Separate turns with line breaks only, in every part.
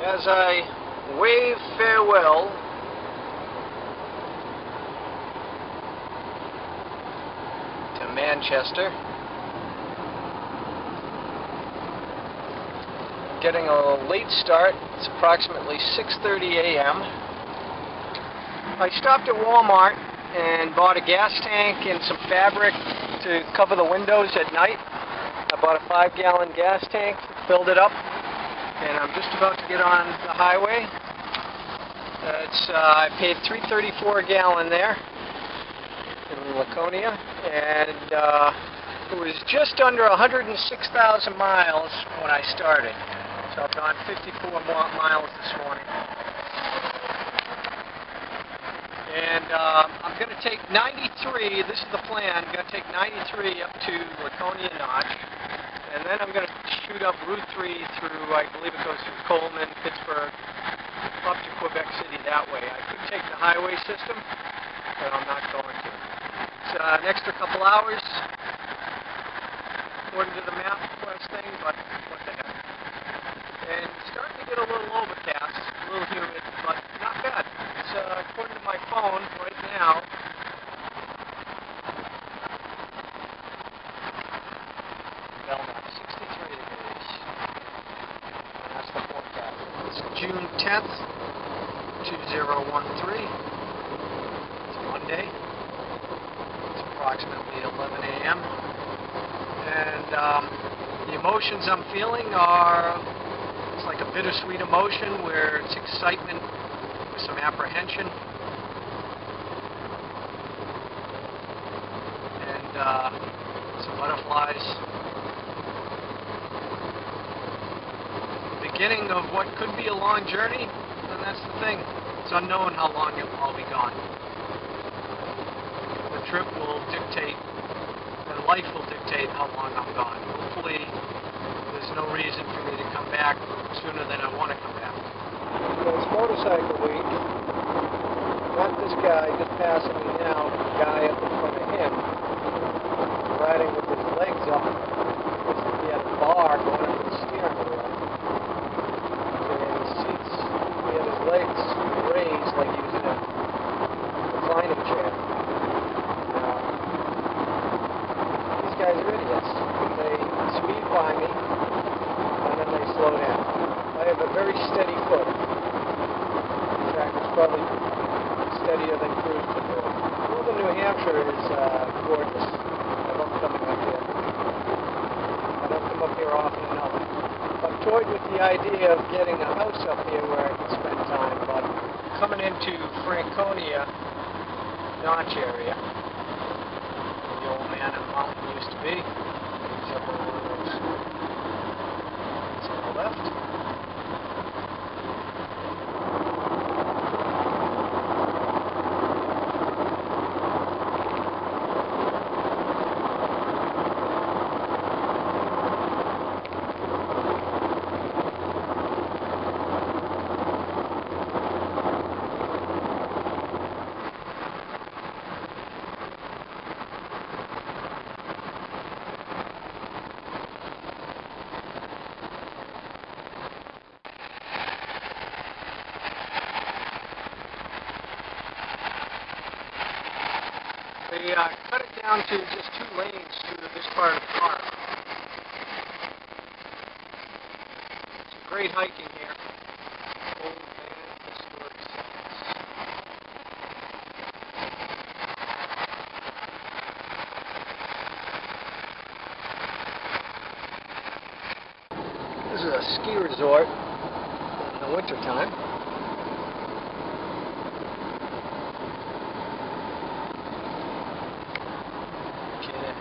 As I wave farewell to Manchester, getting a late start. It's approximately 6:30 a.m. I stopped at Walmart and bought a gas tank and some fabric to cover the windows at night. I bought a 5-gallon gas tank, filled it up, and I'm just about to get on the highway. I paid $3.34 a gallon there in Laconia, and it was just under 106,000 miles when I started. So I've gone 54 more miles this morning. And I'm going to take 93, this is the plan, I'm going to take 93 up to Laconia Notch, and then I'm going to shoot up Route 3 through, I believe it goes through Coleman, Pittsburgh, up to Quebec City that way. I could take the highway system, but I'm not going to. It's an extra couple hours, according to the map last thing, but what the heck. And it's starting to get a little overcast, a little humid, but not bad. It's, according to my phone right now, Belmont, 63 degrees. And that's the forecast. It's June 10th, 2013. It's Monday. It's approximately 11 a.m. And the emotions I'm feeling are, it's like a bittersweet emotion where it's excitement with some apprehension. And some butterflies. Beginning of what could be a long journey, and that's the thing. It's unknown how long I'll be gone. The trip will dictate, and life will dictate how long I'm gone. Hopefully, there's no reason for me to come back sooner than I want to come back. So it's motorcycle week. Not this guy just passing me now, the guy up in front of him, riding with his legs up. He had a bar going up the steering wheel. And his seats, he had his legs raised like he was in a reclining chair. These guys are idiots. They speed by me, and then they slow down. I have a very steady foot. In fact, it's probably steadier than cruise control. Northern New Hampshire is gorgeous. I love coming up here. I don't come up here often enough. I've toyed with the idea of getting a house up here where I can spend time, but coming into Franconia, Notch area, where the old man in the mountain used to be, he's up on one of those. It's on the left. They cut it down to just 2 lanes due to this part of the park. It's great hiking here. Old man historic sites. This is a ski resort in the wintertime.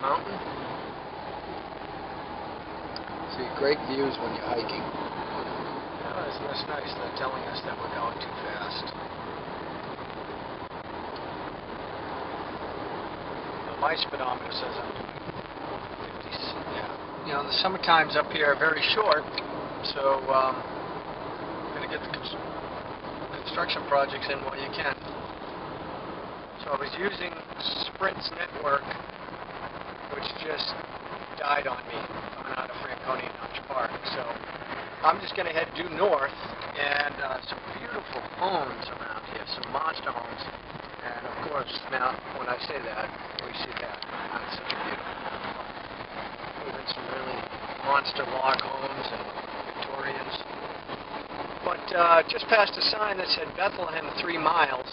Mountain. See great views when you're hiking. Oh, isn't this nice? They're telling us that we're going too fast. My speedometer says I'm doing 50. Yeah. You know, the summer times up here are very short, so I'm going to get the construction projects in while you can. So I was using Sprint's network, which just died on me coming out of Franconia Notch Park. So I'm just going to head due north, beautiful homes around here, some monster homes. And of course, now when I say that, we see that. That's such a beautiful home. Even some really monster log homes and Victorians. But just past a sign that said Bethlehem 3 miles,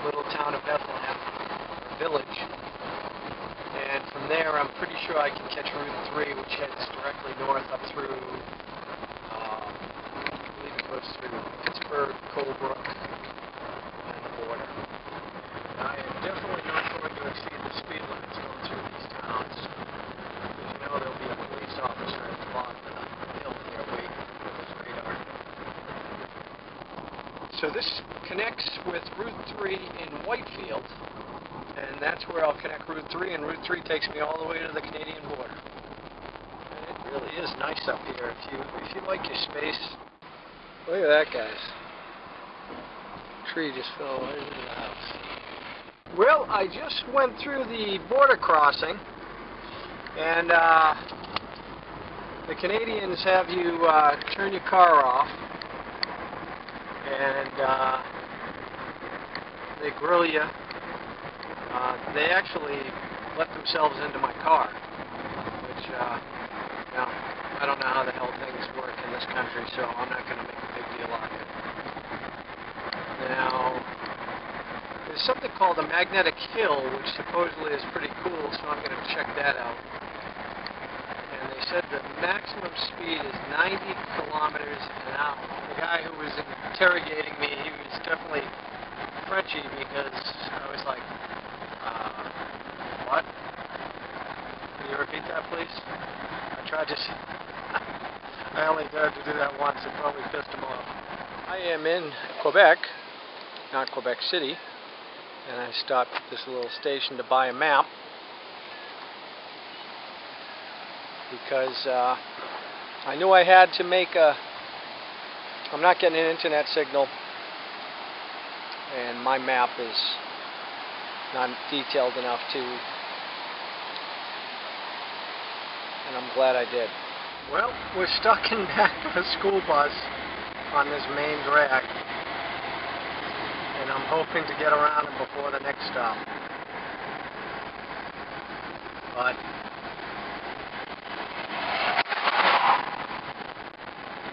little town of Bethlehem, village. And from there, I'm pretty sure I can catch Route 3, which heads directly north up through, I believe it goes through Pittsburgh, Colebrook, and the border. I am definitely not going to exceed the speed limits going through these towns, because you know there'll be a police officer at the bottom of the hill here waiting with his radar. So this connects with Route 3 in Whitefield, and that's where I'll connect Route 3, and Route 3 takes me all the way to the Canadian border. And it really is nice up here if you like your space. Look at that, guys. Tree just fell right into the house. Well, I just went through the border crossing, and the Canadians have you turn your car off, and they grill you. They actually let themselves into my car, which, now, I don't know how the hell things work in this country, so I'm not going to make a big deal out of it. Now, there's something called a magnetic hill, which supposedly is pretty cool, so I'm going to check that out. And they said the maximum speed is 90 kilometers an hour. The guy who was interrogating me, he was definitely Frenchy, because I was like, what? Can you repeat that, please? I tried to I only dared to do that once. It probably pissed him off. I am in Quebec, not Quebec City, and I stopped at this little station to buy a map because I knew I had to make I'm not getting an internet signal, and my map is not detailed enough to, and I'm glad I did. Well, we're stuck in back of a school bus on this main drag, and I'm hoping to get around them before the next stop. But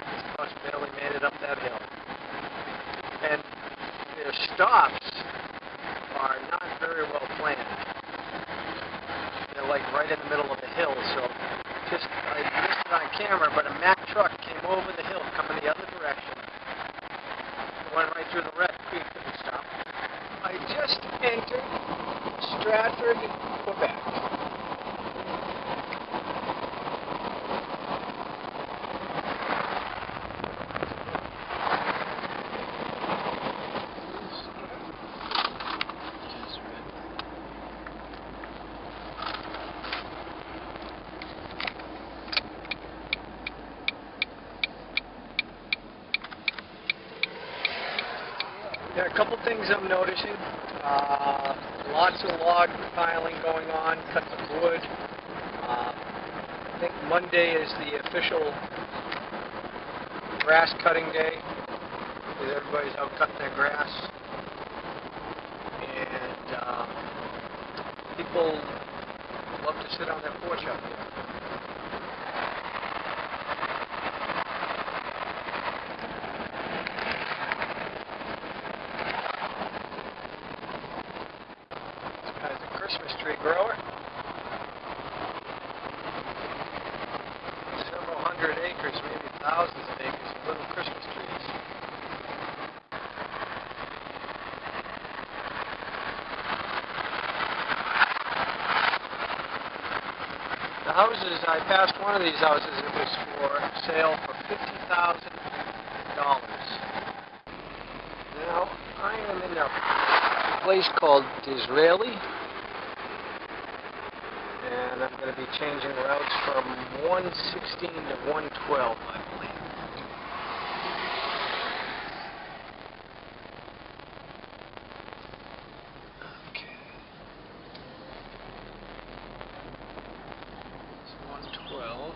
this bus barely made it up that hill. And their stops are not very well planned. They're like right in the middle of the hill, so I missed it on camera, but a Mack truck came over the hill coming the other direction. Went right through the red. We couldn't stop. I just entered Stratford, Quebec. There are a couple things I'm noticing. Lots of log piling going on, cutting wood. I think Monday is the official grass cutting day, because everybody's out cutting their grass. And people love to sit on their porch out there. Christmas tree grower. Several hundred acres, maybe thousands of acres of little Christmas trees. The houses, I passed one of these houses, it was for sale for $50,000. Now, I am in a place called Disraeli. And I'm going to be changing routes from 116 to 112, I believe. Okay. It's 112. 112.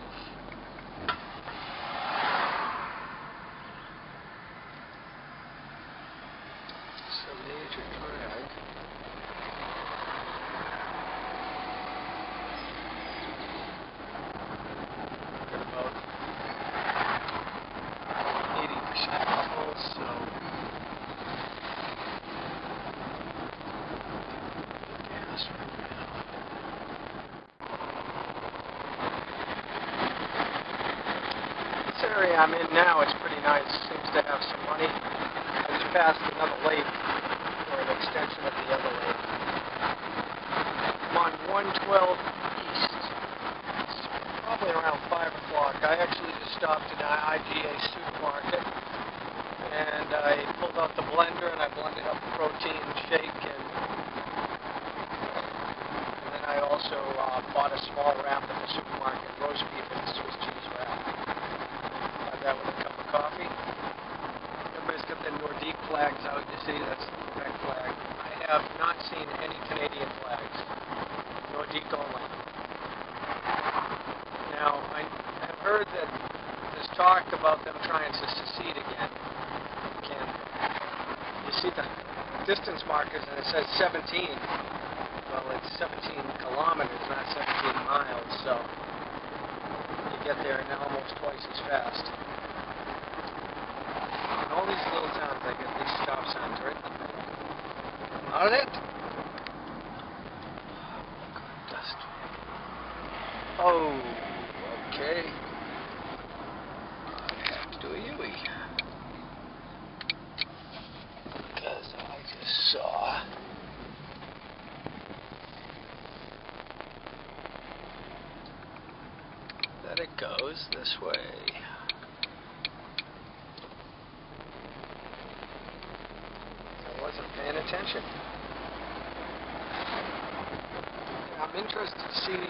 I'm in now is pretty nice. Seems to have some money. I just passed another lake, or an extension of the other lake. I'm on 112 East. It's probably around 5 o'clock. I actually just stopped at an IGA supermarket, and I pulled out the blender and I blended up a protein shake, and then I also bought a small wrap at the supermarket, roast beef and Swiss cheese wrap. Had that with a cup of coffee. Everybody's got their Nordique flags out. You see, that's the Quebec flag. I have not seen any Canadian flags. Nordique only. Now, I have heard that there's talk about them trying to secede again. You see the distance markers and it says 17. Well, it's 17 kilometers, not 17 miles, so you get there in almost twice as fast. In all these little towns, they get these stop signs right in the middle. Not it? Good dust. Oh, okay. I have to do a U-E. Because I just saw that it goes this way. I wasn't paying attention. I'm interested to see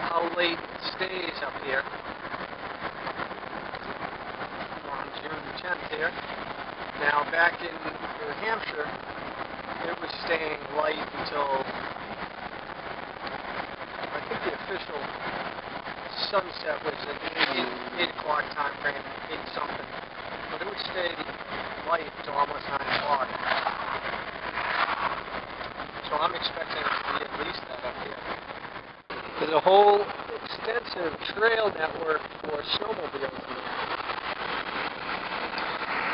how late it stays up here. On June 10th here. Now back in New Hampshire, it was staying light until, I think the official sunset was at 8 o'clock time frame, 8 something. But it would stay light until almost 9 o'clock. So I'm expecting it to be at least that up here. There's a whole extensive trail network for snowmobiles in there.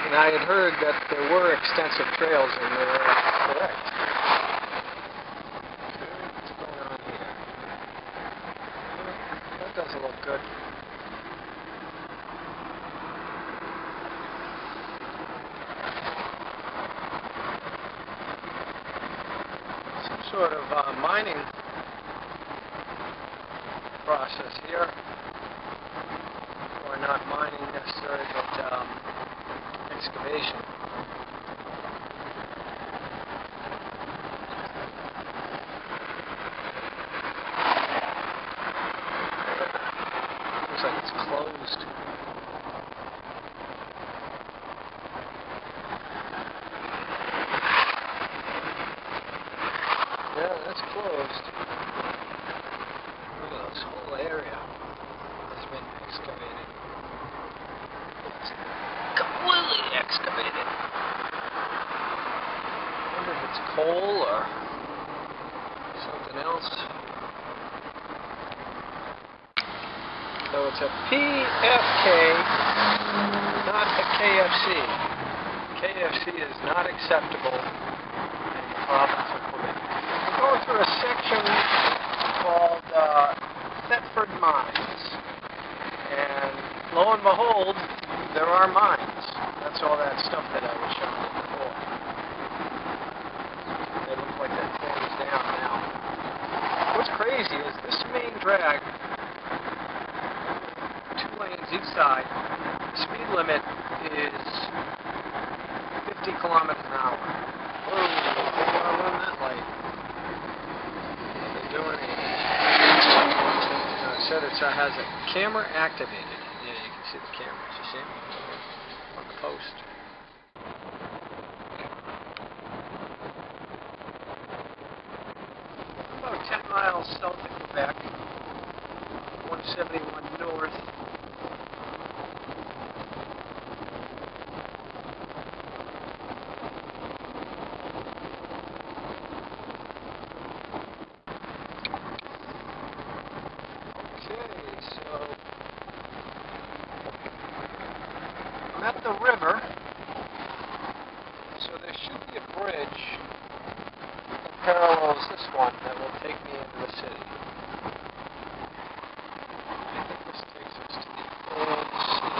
And I had heard that there were extensive trails in there, correct. What's going on here? That doesn't look good. Some sort of mining process here. Or not mining necessarily, but excavation. Looks like it's closed. Yeah, that's closed. Look at this whole area has been excavated. It's completely excavated. I wonder if it's coal or something else. So it's a PFK, not a KFC. KFC is not acceptable in the province of Quebec. We're going through a section called Thetford Mines. And lo and behold, there are mines. That's all that stuff that I was showing you before. They look like they're closed down now. What's crazy is this main drag, 2 lanes each side, speed limit is 50 kilometers an hour. Whoa, they want to run that light. What are they doing here? It said it has a camera activated. Yeah, you can see the cameras, you see them? On the post. About 10 miles south of Quebec, 171 north. Okay, so I'm at the river, so there should be a bridge that parallels this one that will take me into the city. I think this takes us to the old city.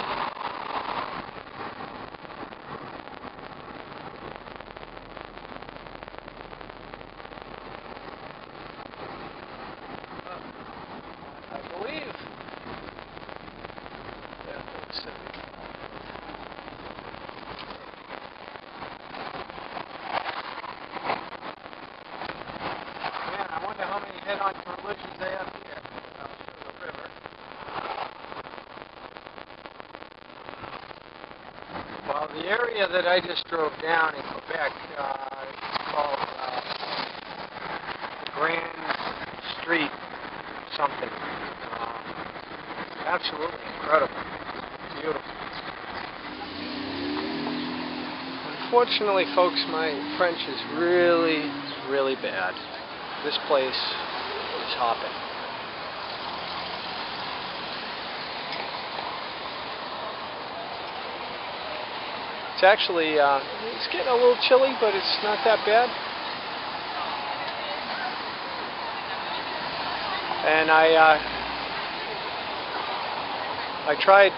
The area that I just drove down in Quebec is called Grand Street something. Absolutely incredible. Beautiful. Unfortunately, folks, my French is really, really bad. This place is hopping. It's actually, it's getting a little chilly, but it's not that bad. And I tried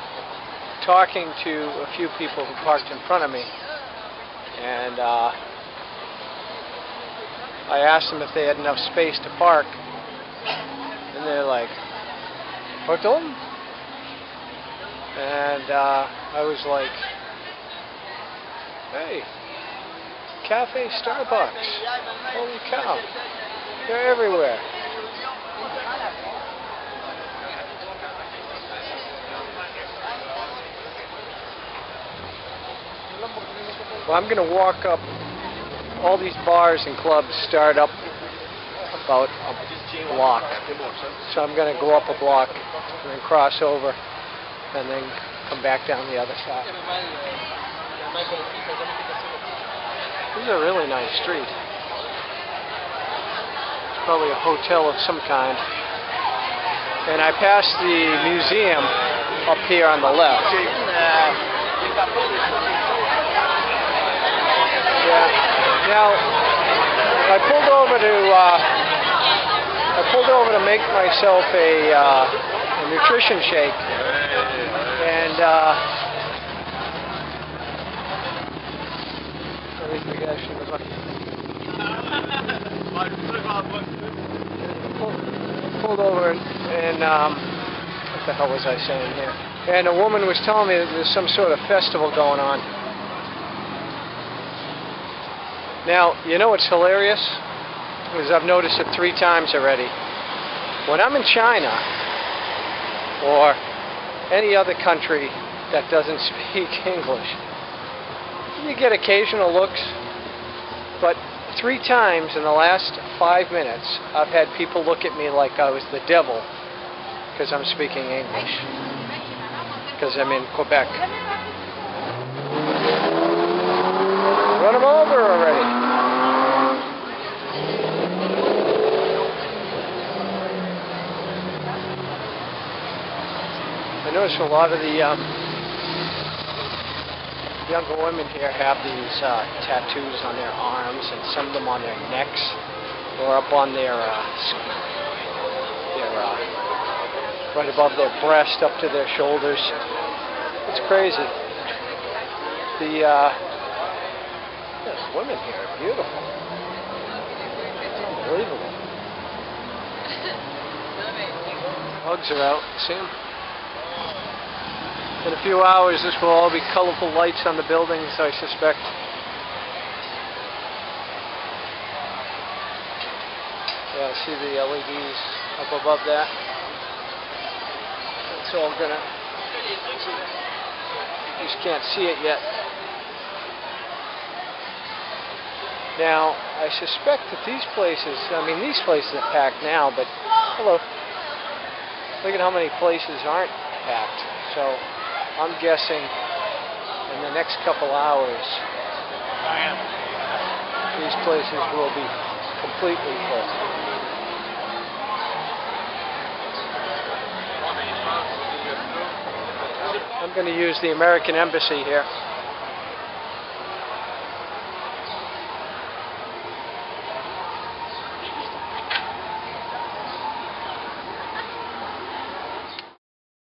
talking to a few people who parked in front of me, and I asked them if they had enough space to park, and they're like, "Pardon?" And I was like, "Hey, Cafe Starbucks, holy cow, they're everywhere." Well, I'm going to walk up. All these bars and clubs start up about a block. So I'm going to go up a block and then cross over and then come back down the other side. This is a really nice street. It's probably a hotel of some kind. And I passed the museum up here on the left. Now, I pulled over to make myself a nutrition shake, and pulled over and what the hell was I saying here? And a woman was telling me that there's some sort of festival going on. Now, you know what's hilarious? Because I've noticed it 3 times already. When I'm in China, or any other country that doesn't speak English, you get occasional looks, but 3 times in the last 5 minutes, I've had people look at me like I was the devil, because I'm speaking English, because I'm in Quebec. Run them over already. I notice a lot of the younger women here have these tattoos on their arms, and some of them on their necks, or up on their right above their breast, up to their shoulders. It's crazy. The women here are beautiful. It's unbelievable. Hugs are out. See them? In a few hours, this will all be colorful lights on the buildings, I suspect. Yeah, see the LEDs up above that? It's all gonna... You just can't see it yet. Now, I suspect that these places, I mean, these places are packed now, but, hello. Look at how many places aren't packed. So, I'm guessing in the next couple hours, these places will be completely full. I'm going to use the American Embassy here.